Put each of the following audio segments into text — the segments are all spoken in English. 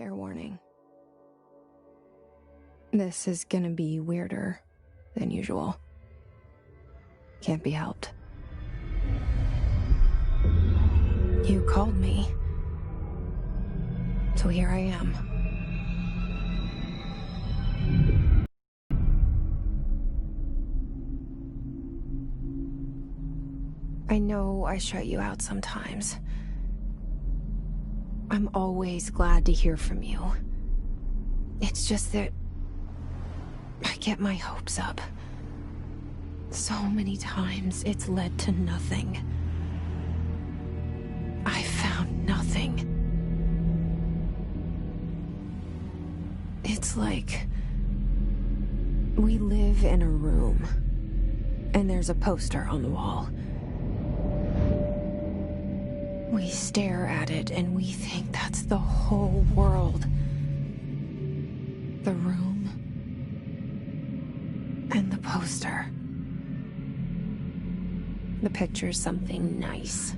Fair warning. This is gonna be weirder than usual. Can't be helped. You called me. So here I am. I know I shut you out sometimes. I'm always glad to hear from you. It's just that I get my hopes up. So many times it's led to nothing. I found nothing. It's like we live in a room, and there's a poster on the wall. We stare at it and we think that's the whole world. The room and the poster. The picture's something nice.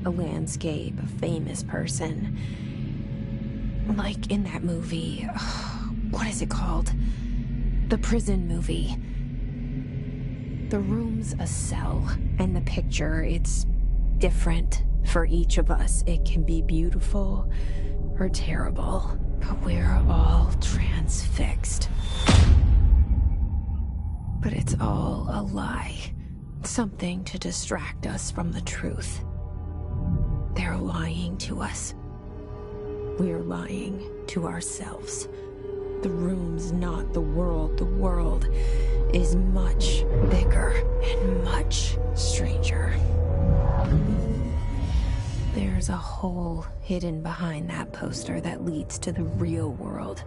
A landscape, a famous person. Like in that movie, what is it called? The prison movie. The room's a cell, and the picture, it's different for each of us. It can be beautiful or terrible, but we're all transfixed. But it's all a lie. Something to distract us from the truth. They're lying to us. We're lying to ourselves. The room's not the world. The world is much bigger and much stranger. There's a hole hidden behind that poster that leads to the real world.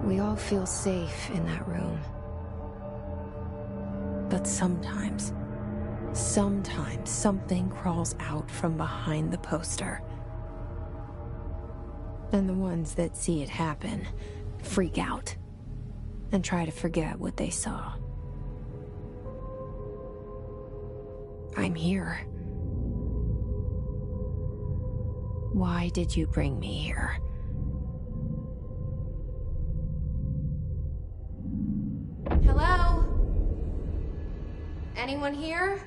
We all feel safe in that room. But sometimes something crawls out from behind the poster. And the ones that see it happen freak out and try to forget what they saw. I'm here. Why did you bring me here? Hello? Anyone here?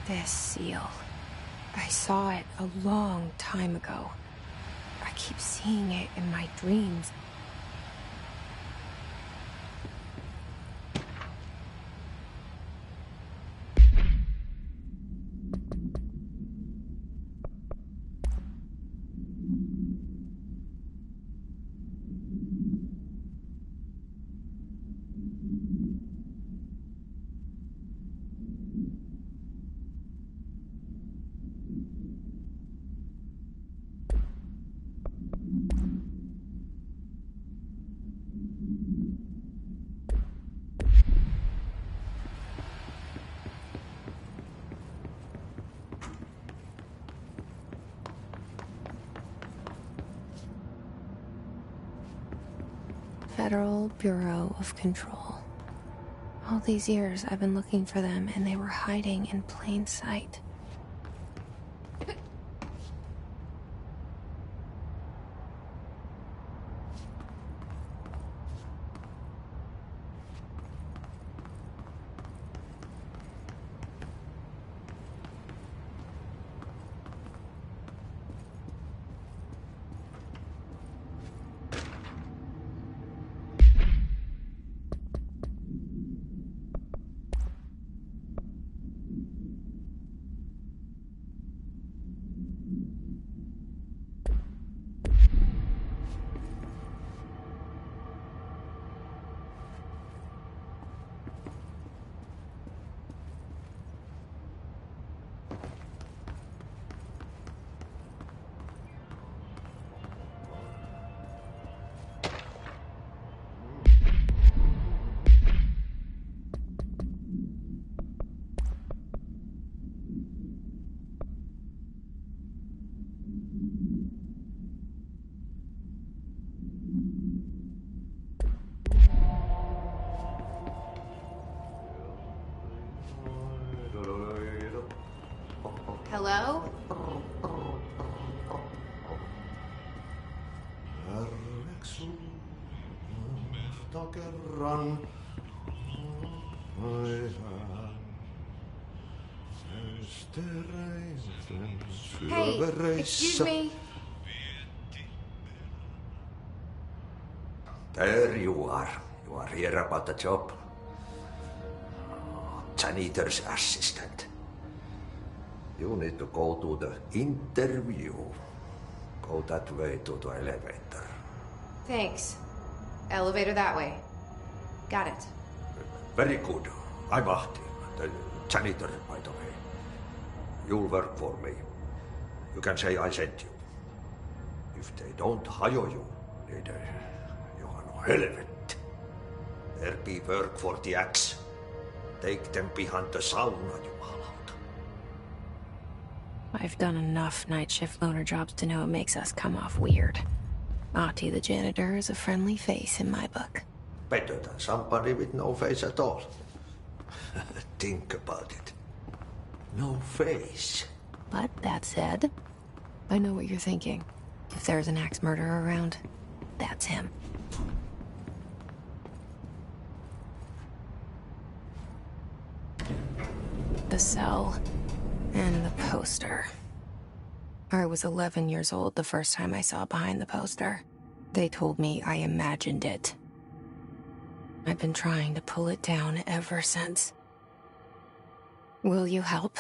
This seal. I saw it a long time ago. I keep seeing it in my dreams. Federal Bureau of Control. All these years I've been looking for them, and they were hiding in plain sight. Hello? Hey, excuse me. There you are. You are here about the job. Janitor's assistant. You need to go to the interview. Go that way to the elevator. Thanks. Elevator that way. Got it. Very good. I'm Ahti, the janitor, by the way. You'll work for me. You can say I sent you. If they don't hire you, then you are no helvet. There be work for the axe. Take them behind the sauna, you malauta. I've done enough night shift loner jobs to know it makes us come off weird. Ahti the janitor is a friendly face in my book. Better than somebody with no face at all. Think about it. No face. But that said, I know what you're thinking. If there's an axe murderer around, that's him. The cell and the poster. I was 11 years old the first time I saw behind the poster. They told me I imagined it. I've been trying to pull it down ever since. Will you help?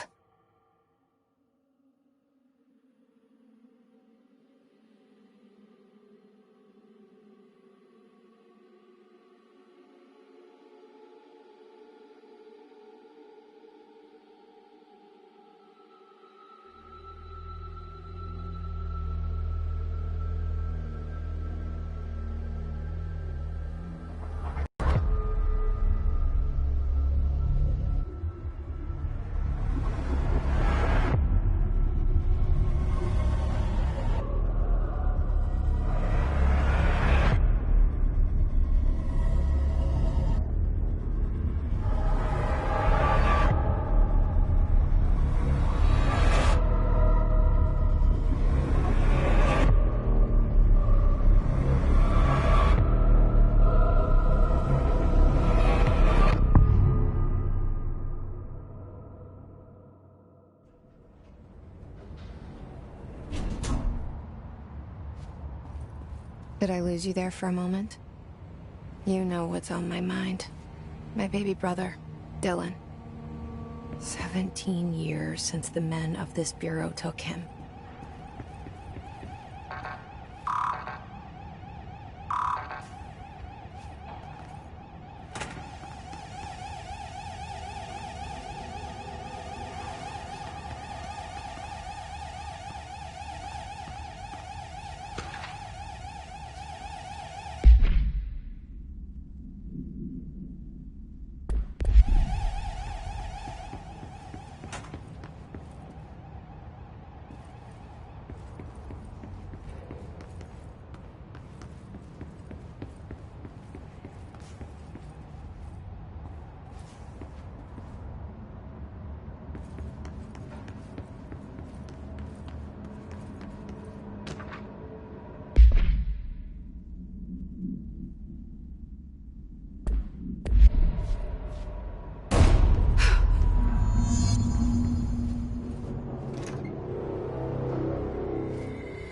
Did I lose you there for a moment? You know what's on my mind. My baby brother, Dylan. 17 years since the men of this bureau took him.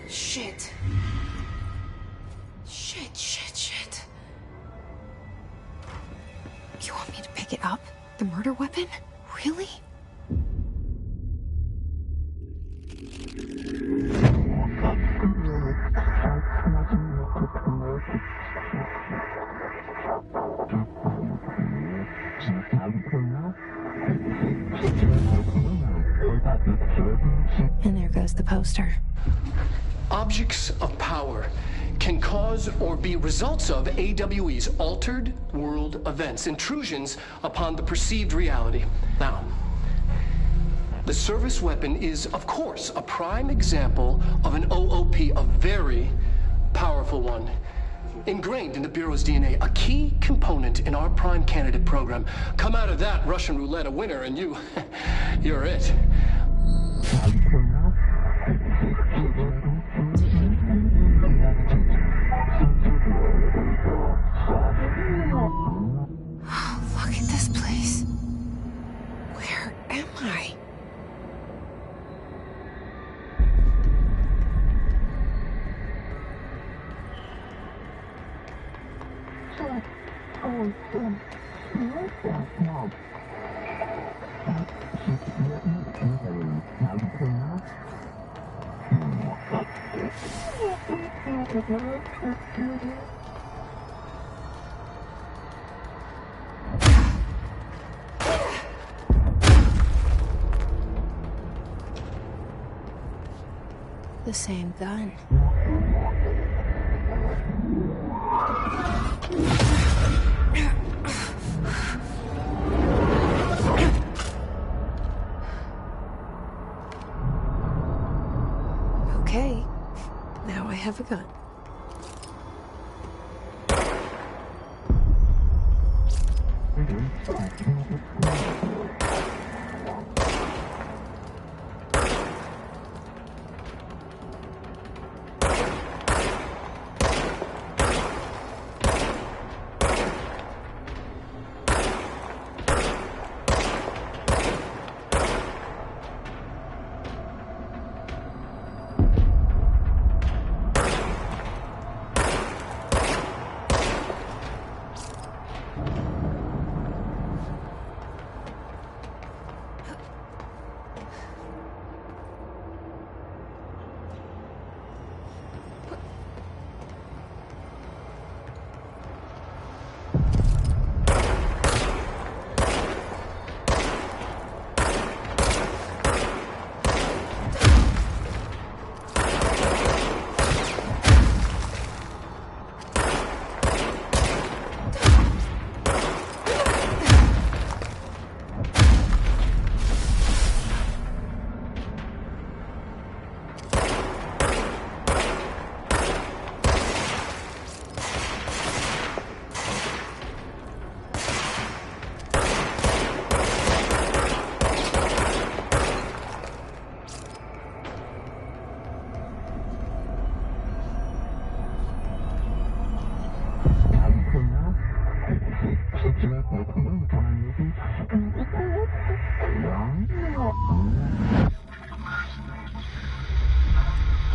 Shit. Shit. You want me to pick it up? The murder weapon? Really? And there goes the poster. Objects of power can cause or be results of AWE's altered world events, intrusions upon the perceived reality. Now, the service weapon is, of course, a prime example of an OOP, a very powerful one. Ingrained in the Bureau's DNA, a key component in our prime candidate program. Come out of that Russian roulette a winner and you're it. Look at this place. Where am I? The same gun. Okay, now I have a gun.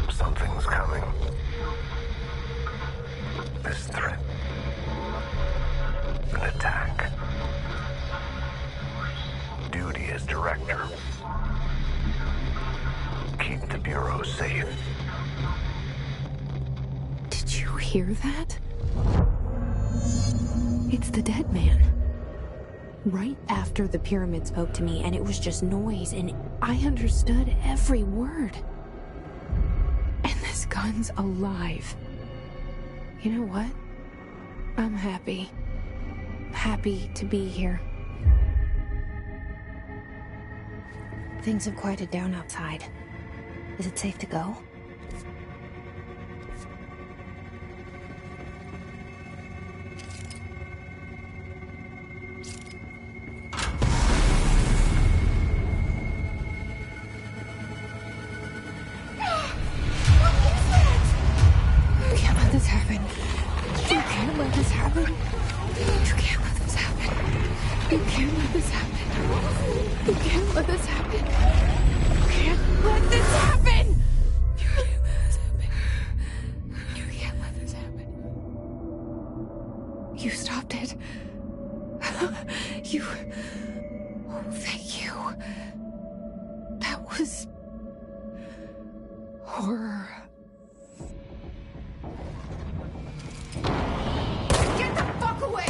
Something's coming. This threat. An attack. Duty as director. Keep the Bureau safe. Did you hear that? It's the dead man. Right after the pyramid spoke to me, and it was just noise, and I understood every word. And this gun's alive. You know what? I'm happy. Happy to be here. Things have quieted down outside. Is it safe to go? You stopped it. You... Oh, thank you. That was... horror. Get the fuck away!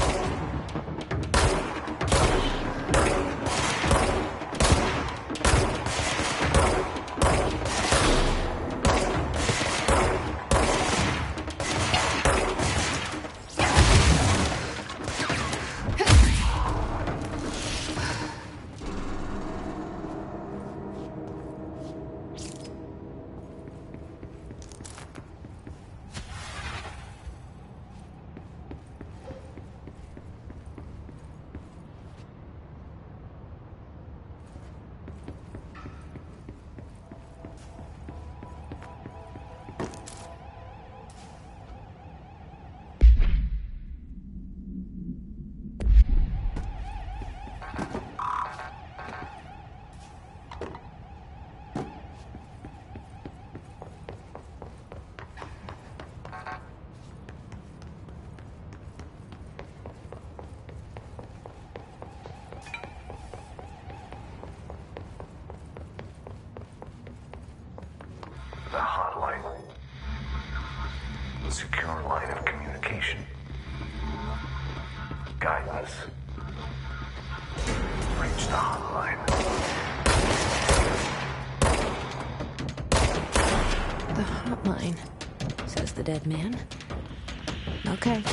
Secure line of communication. Guidance. Reach the hotline. The hotline, says the dead man. Okay.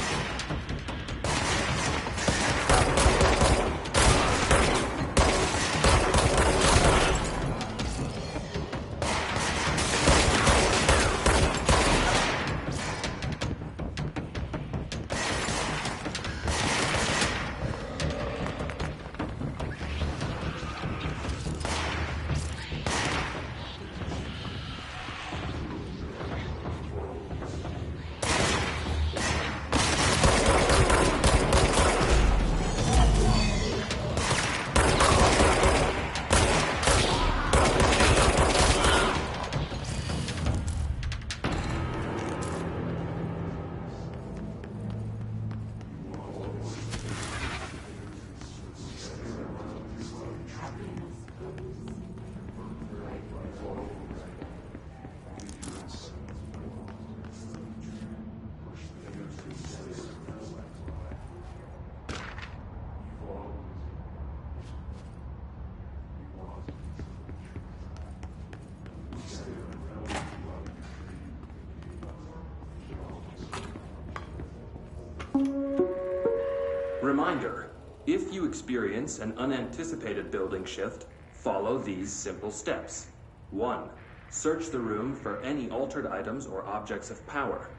Reminder, if you experience an unanticipated building shift, follow these simple steps. 1. Search the room for any altered items or objects of power.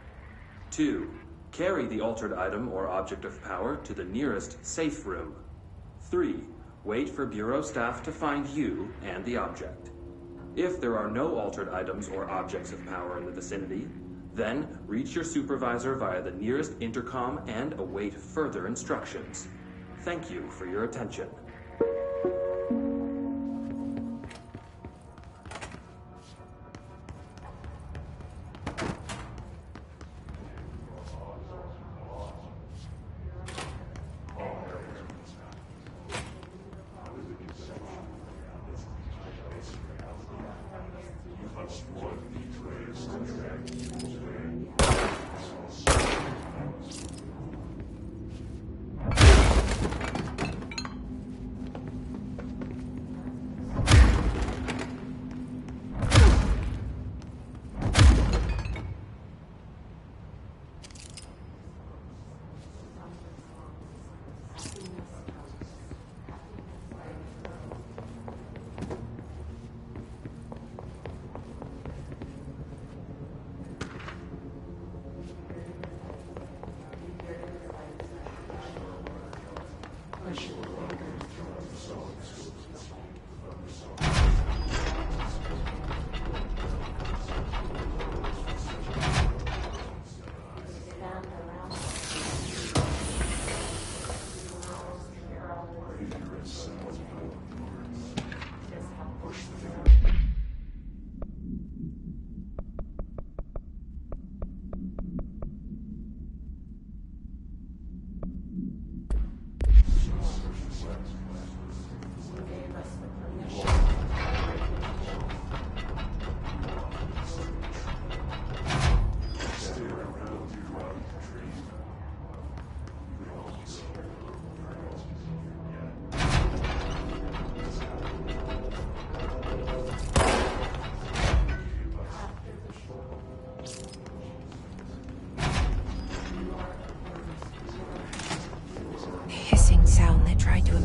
2. Carry the altered item or object of power to the nearest safe room. 3. Wait for Bureau staff to find you and the object. If there are no altered items or objects of power in the vicinity, then reach your supervisor via the nearest intercom and await further instructions. Thank you for your attention.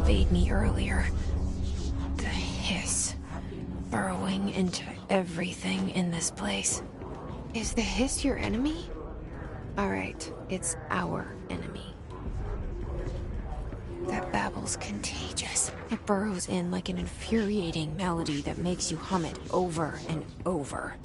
Invade me earlier. The hiss, burrowing into everything in this place. Is the hiss your enemy? Alright, it's our enemy. That babble's contagious. It burrows in like an infuriating melody that makes you hum it over and over.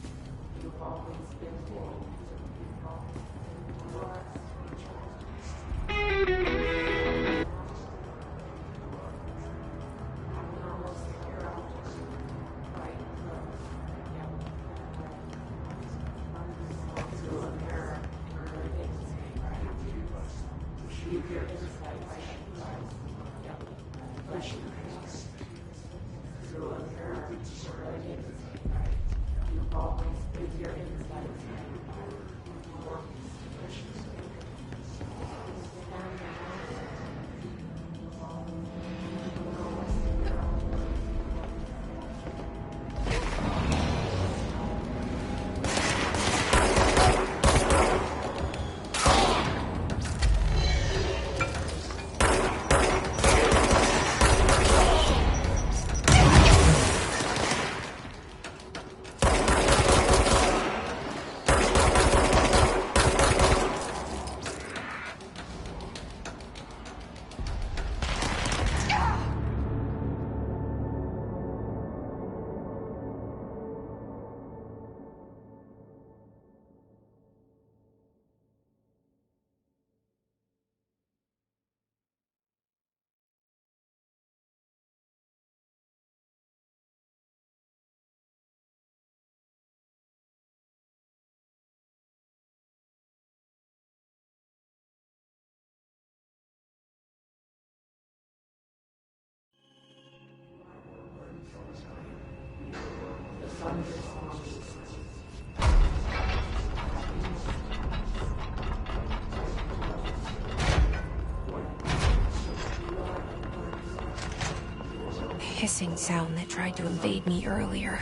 hissing sound that tried to invade me earlier.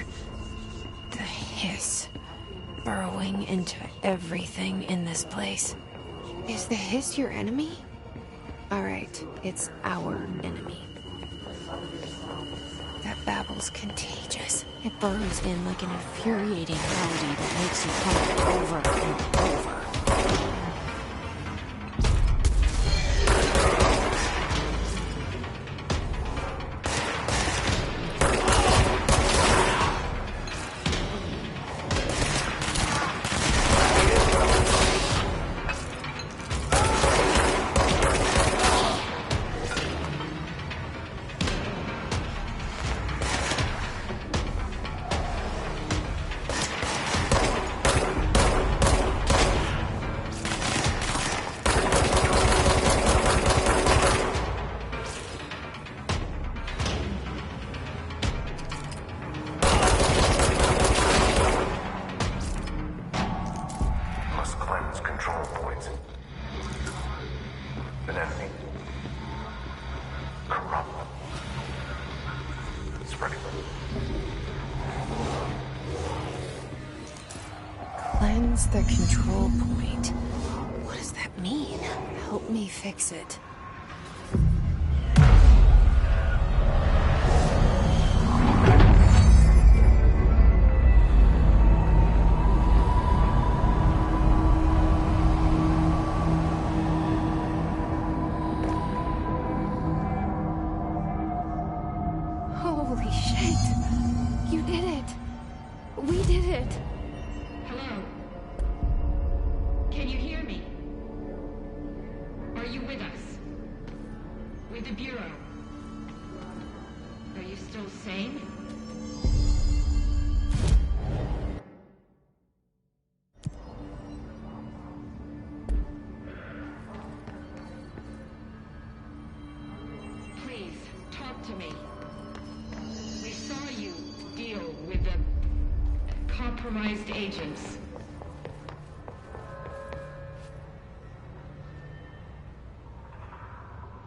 The hiss. Burrowing into everything in this place. Is the hiss your enemy? Alright, it's our enemy. That babble's contagious. It burrows in like an infuriating melody that makes you hum over and over. Cleanse the control point. What does that mean? Help me fix it. Holy shit! You did it! We did it! Hello? Can you hear me? Are you with us? With the Bureau? Are you still sane? Please, talk to me. We saw you deal with the compromised agents.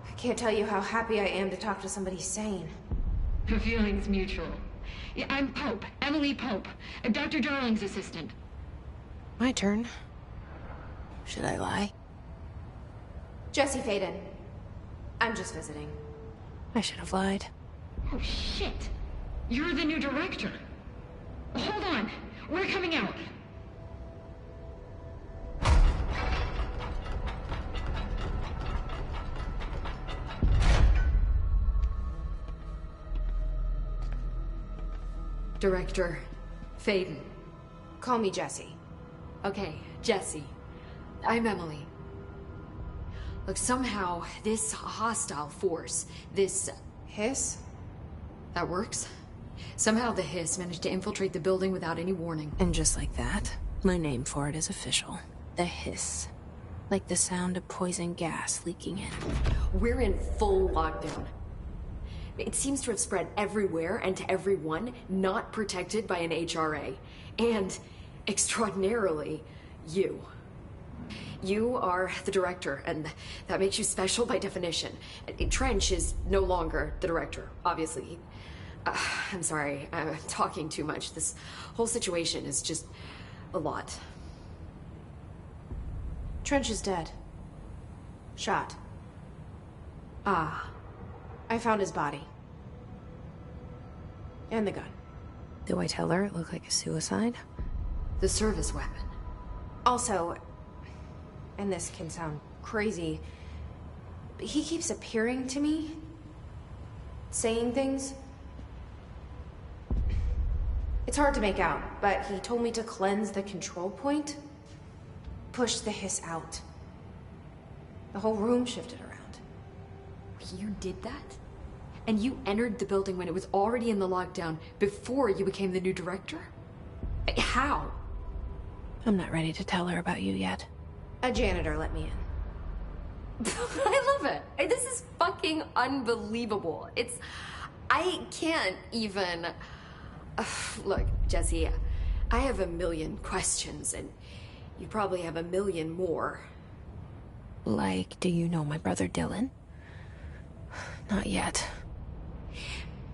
I can't tell you how happy I am to talk to somebody sane. The feeling's mutual. Yeah, I'm Pope, Emily Pope, Dr. Darling's assistant. My turn. Should I lie? Jesse Faden. I'm just visiting. I should have lied. Oh, shit. You're the new director. Hold on. We're coming out. Director Faden. Call me Jesse. Okay, Jesse. I'm Emily. Look, somehow this hostile force, this... Hiss? That works? Somehow the hiss managed to infiltrate the building without any warning. And just like that, my name for it is official. The hiss. Like the sound of poison gas leaking in. We're in full lockdown. It seems to have spread everywhere and to everyone not protected by an HRA. And, extraordinarily, you. You are the director, and that makes you special by definition. Trench is no longer the director, obviously. I'm sorry, I'm talking too much. This whole situation is just a lot. Trench is dead. Shot. Ah. I found his body. And the gun. Do I tell her it looked like a suicide? The service weapon. Also, and this can sound crazy, but he keeps appearing to me, saying things. It's hard to make out, but he told me to cleanse the control point, push the hiss out. The whole room shifted around. You did that? And you entered the building when it was already in the lockdown before you became the new director? How? I'm not ready to tell her about you yet. A janitor let me in. I love it. This is fucking unbelievable. I can't even... Look, Jesse, I have a million questions, and you probably have a million more. Like, do you know my brother Dylan? Not yet.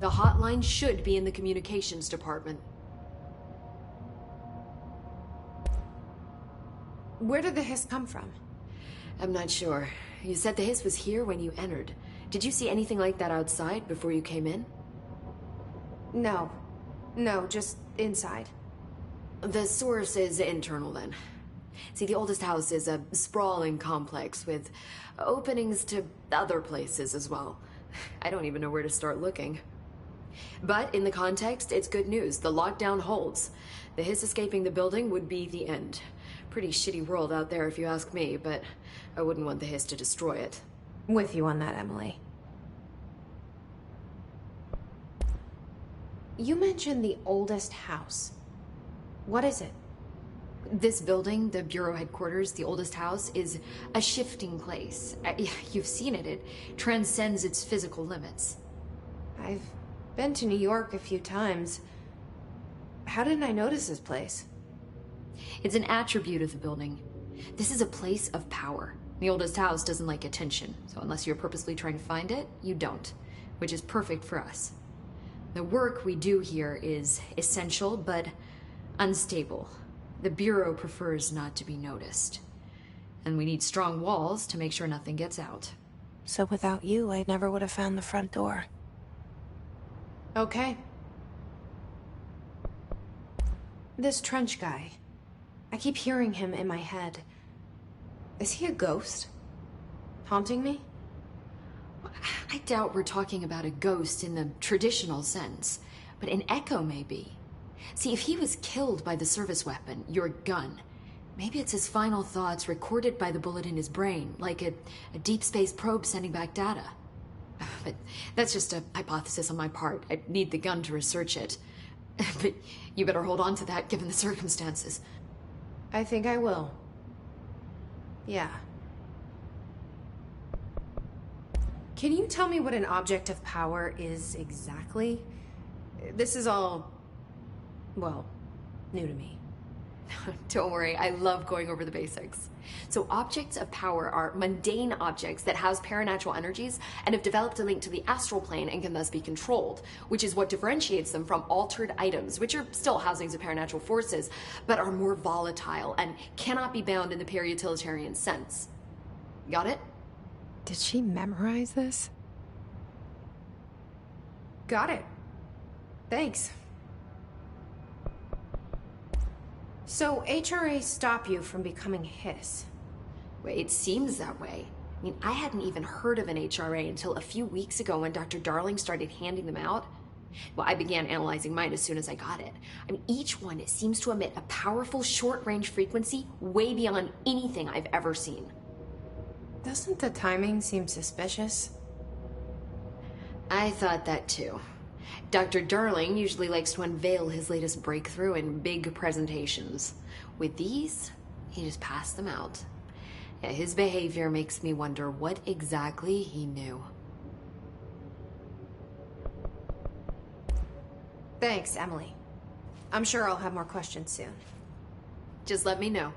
The hotline should be in the communications department. Where did the hiss come from? I'm not sure. You said the hiss was here when you entered. Did you see anything like that outside before you came in? No. No, just inside. The source is internal then. See, the oldest house is a sprawling complex with openings to other places as well. I don't even know where to start looking. But in the context, it's good news. The lockdown holds. The hiss escaping the building would be the end. Pretty shitty world out there if you ask me, but I wouldn't want the hiss to destroy it. With you on that, Emily. You mentioned the oldest house. What is it? This building, the Bureau headquarters, the oldest house, is a shifting place. You've seen it. It transcends its physical limits. I've been to New York a few times. How didn't I notice this place? It's an attribute of the building. This is a place of power. The oldest house doesn't like attention, so unless you're purposely trying to find it, you don't, which is perfect for us. The work we do here is essential, but unstable. The Bureau prefers not to be noticed. And we need strong walls to make sure nothing gets out. So without you, I never would have found the front door. Okay. This Trench guy. I keep hearing him in my head. Is he a ghost? Haunting me? I doubt we're talking about a ghost in the traditional sense, but an echo maybe. See, if he was killed by the service weapon, your gun, maybe it's his final thoughts recorded by the bullet in his brain, like a deep space probe sending back data. But that's just a hypothesis on my part. I need the gun to research it. But you better hold on to that given the circumstances. I think I will. Yeah. Can you tell me what an object of power is exactly? This is all, well, new to me. Don't worry, I love going over the basics. So objects of power are mundane objects that house paranatural energies and have developed a link to the astral plane and can thus be controlled, which is what differentiates them from altered items, which are still housings of paranatural forces, but are more volatile and cannot be bound in the peri-utilitarian sense. Got it? Did she memorize this? Got it. Thanks. So HRA stop you from becoming Hiss? Well, it seems that way. I mean, I hadn't even heard of an HRA until a few weeks ago when Dr. Darling started handing them out. Well, I began analyzing mine as soon as I got it. I mean, each one seems to emit a powerful short-range frequency way beyond anything I've ever seen. Doesn't the timing seem suspicious? I thought that too. Dr. Darling usually likes to unveil his latest breakthrough in big presentations. With these, he just passed them out. Yeah, his behavior makes me wonder what exactly he knew. Thanks, Emily. I'm sure I'll have more questions soon. Just let me know.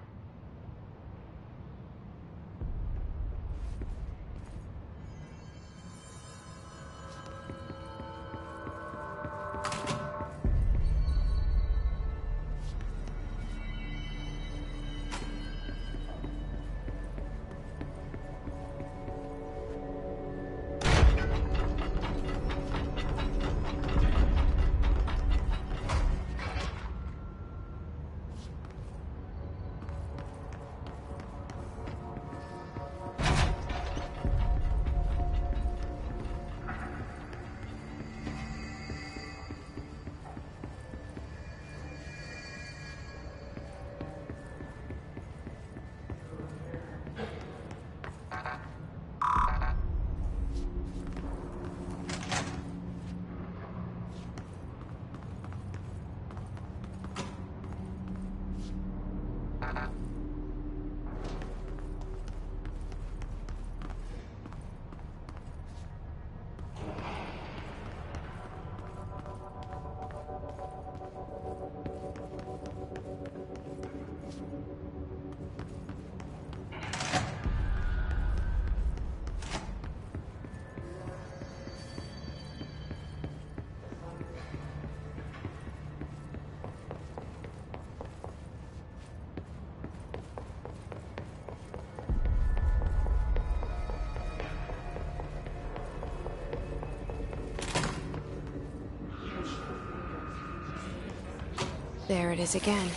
There it is again.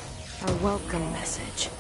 Our welcome message.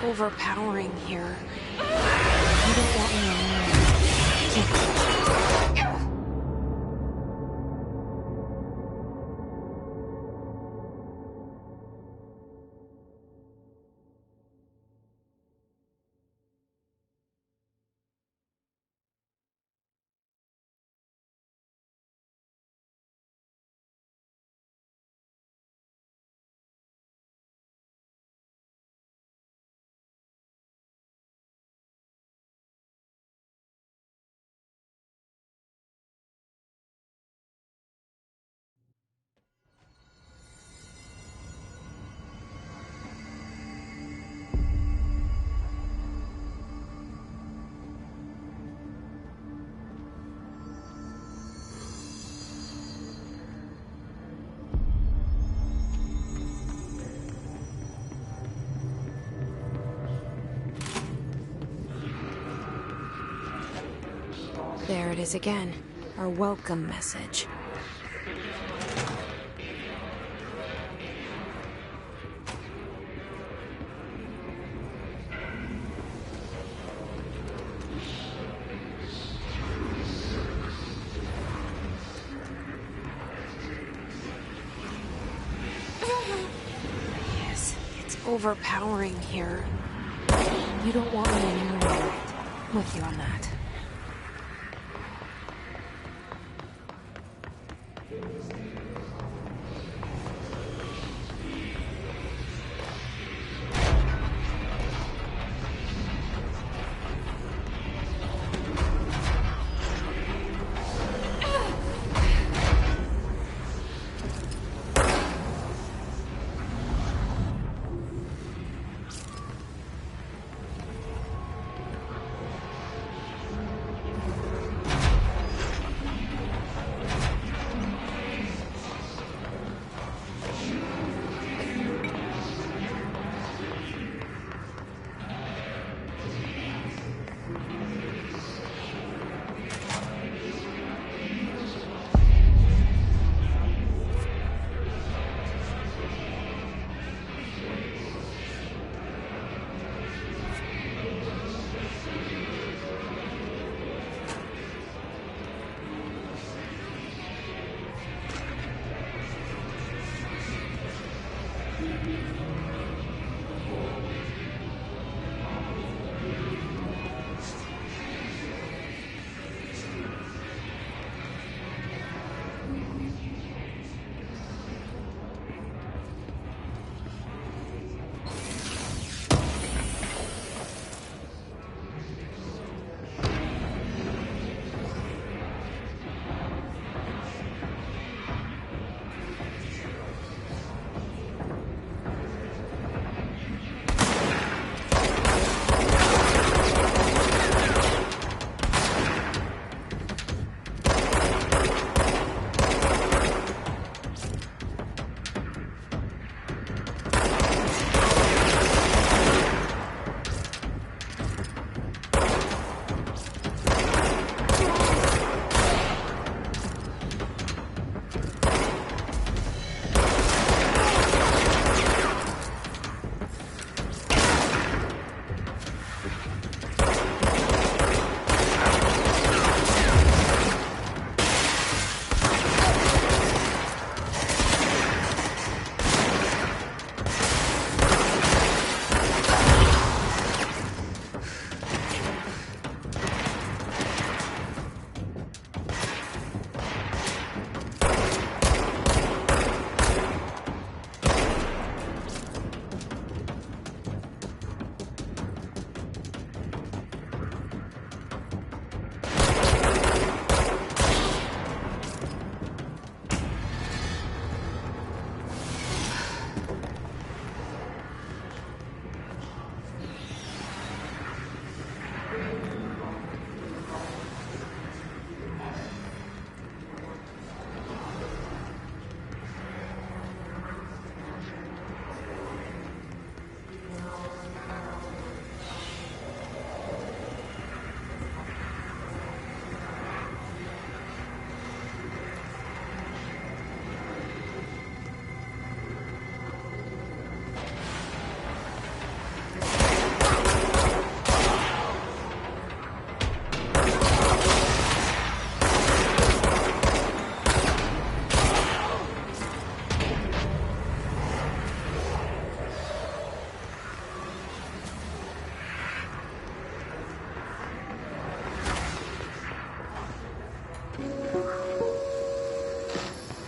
Overpowering here. You don't want me alone. There it is again. Our welcome message. Yes, it's overpowering here. You don't want me anymore. I'm with you on that.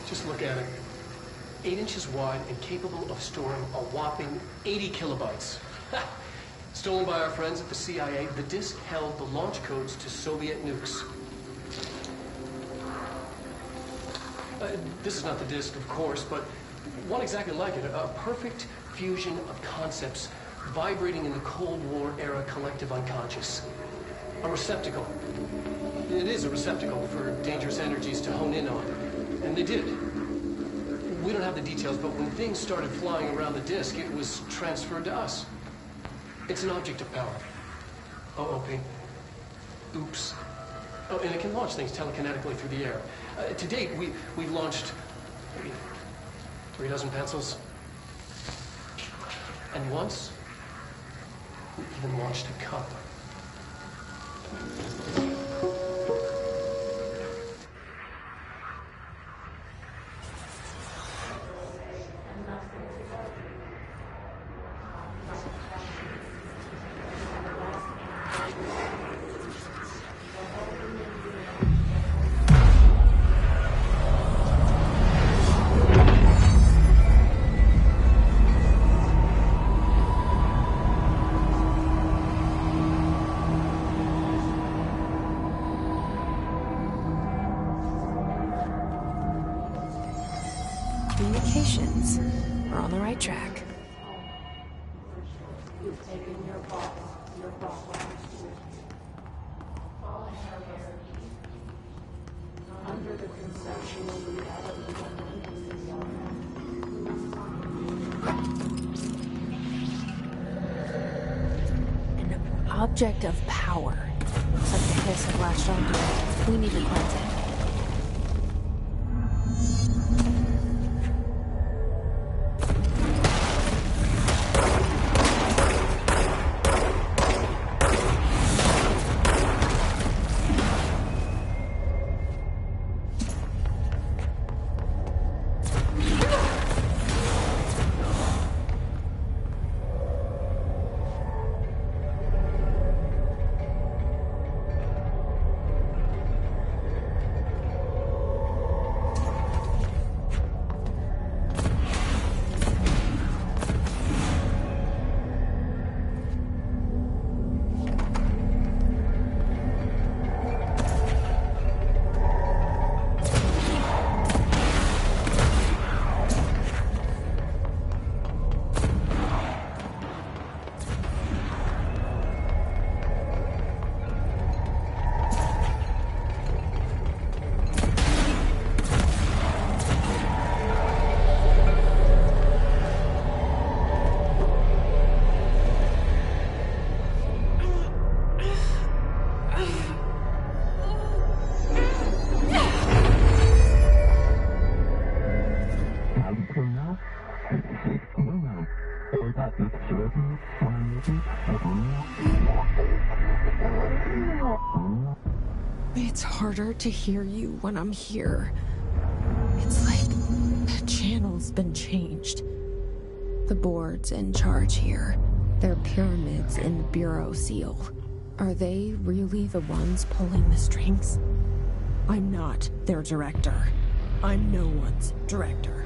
Just look at it. 8 inches wide and capable of storing a whopping 80 kilobytes. Stolen by our friends at the CIA, the disk held the launch codes to Soviet nukes. This is not the disk, of course, but one exactly like it. A perfect fusion of concepts vibrating in the Cold War era collective unconscious. A receptacle. It is a receptacle for dangerous energies to hone in on. And they did. We don't have the details, but when things started flying around the disk, it was transferred to us. It's an object of power. OOP. Oops. Oh, and it can launch things telekinetically through the air. To date, we've launched maybe 3 dozen pencils. And once, we even launched a cup. Communications. We're on the right track. An object of power. Looks like the hiss have latched onto it. We need to cleanse it. It's harder to hear you when I'm here. It's like the channel's been changed. The board's in charge here. They're pyramids in the Bureau seal. Are they really the ones pulling the strings? I'm not their director. I'm no one's director.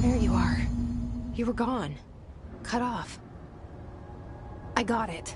There you are. You were gone. Cut off. I got it.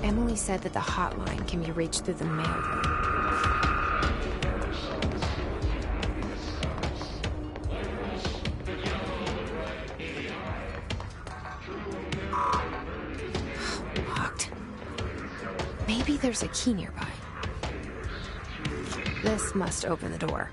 Emily said that the hotline can be reached through the mailroom. Locked. Maybe there's a key nearby. This must open the door.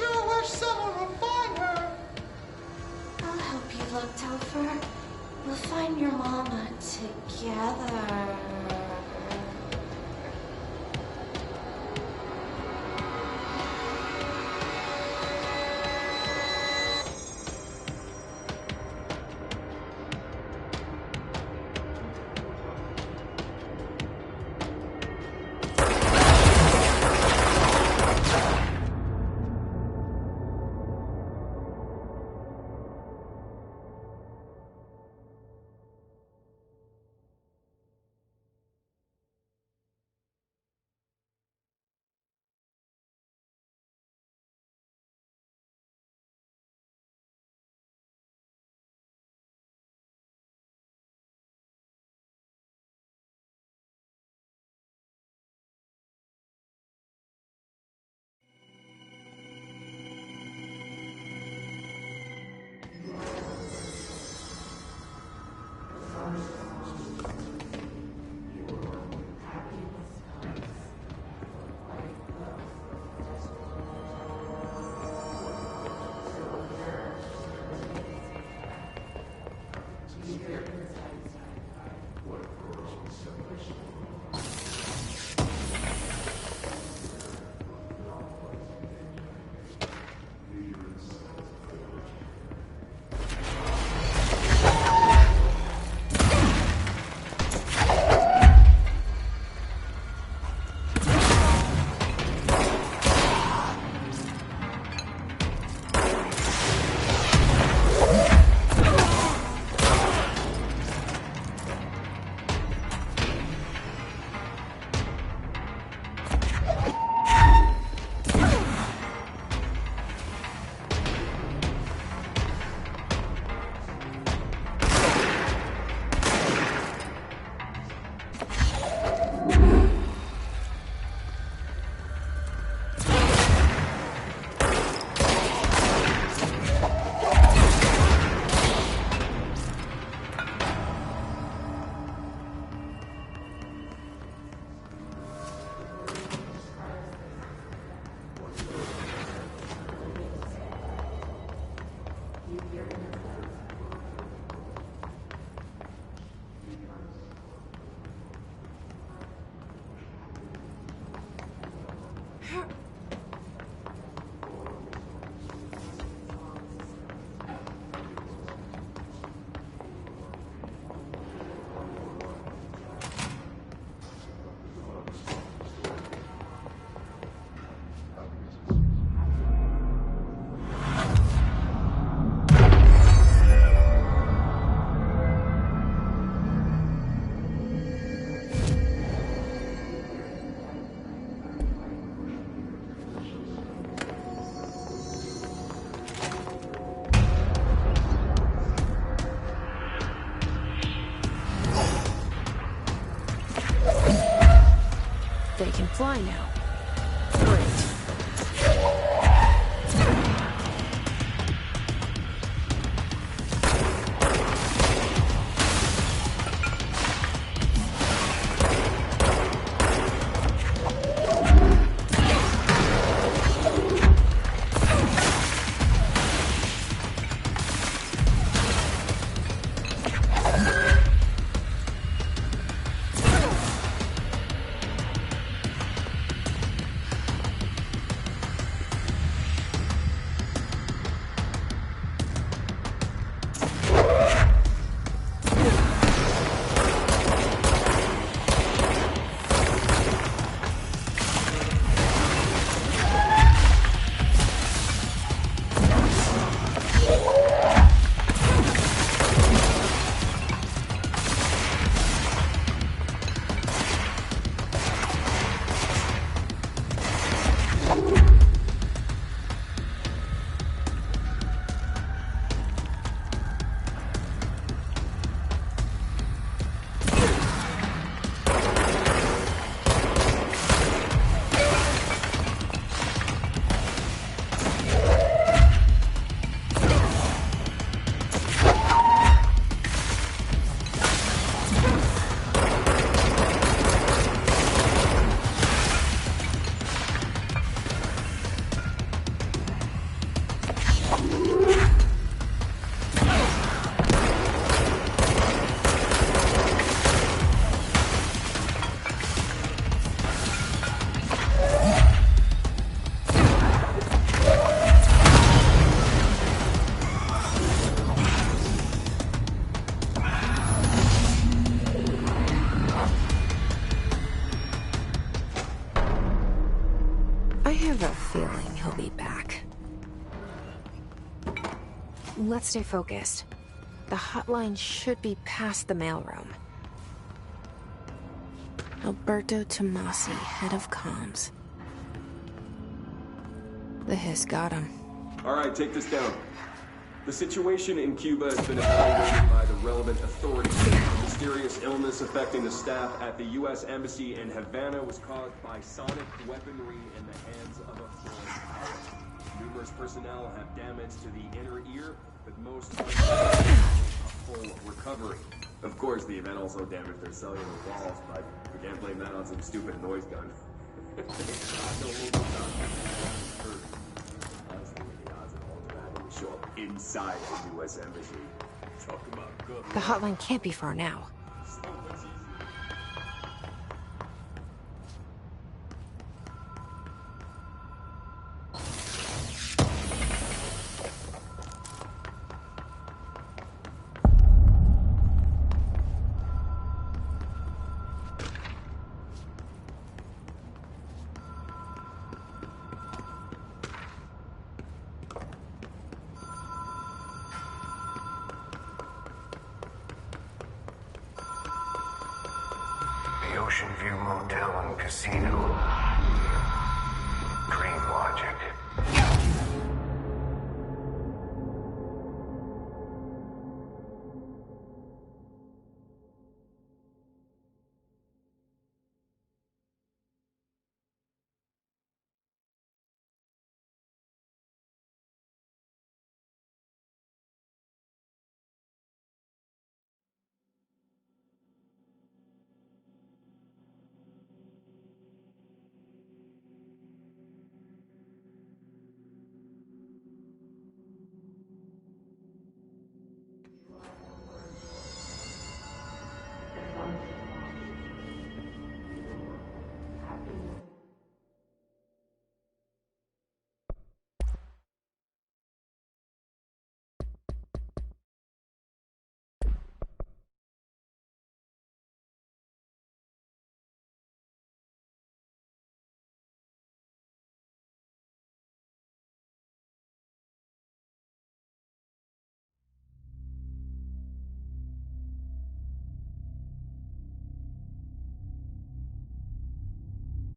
sure wish someone would find her. I'll help you look, Topher. We'll find your mama together. They can fly now. Great. I have a feeling he'll be back. Let's stay focused. The hotline should be past the mailroom. Alberto Tomasi, head of comms. The hiss got him. All right, take this down. The situation in Cuba has been evaluated by the relevant authorities. A mysterious illness affecting the staff at the U.S. Embassy in Havana was caused by sonic weaponry in the hands of a foreign power. Numerous personnel have damage to the inner ear, but most are a full recovery. Of course, the event also damaged their cellular walls, but we can't blame that on some stupid noise gun. Show up inside the U.S. Embassy. Talk about good. The hotline can't be far now. Ocean View Motel and Casino. Dream logic.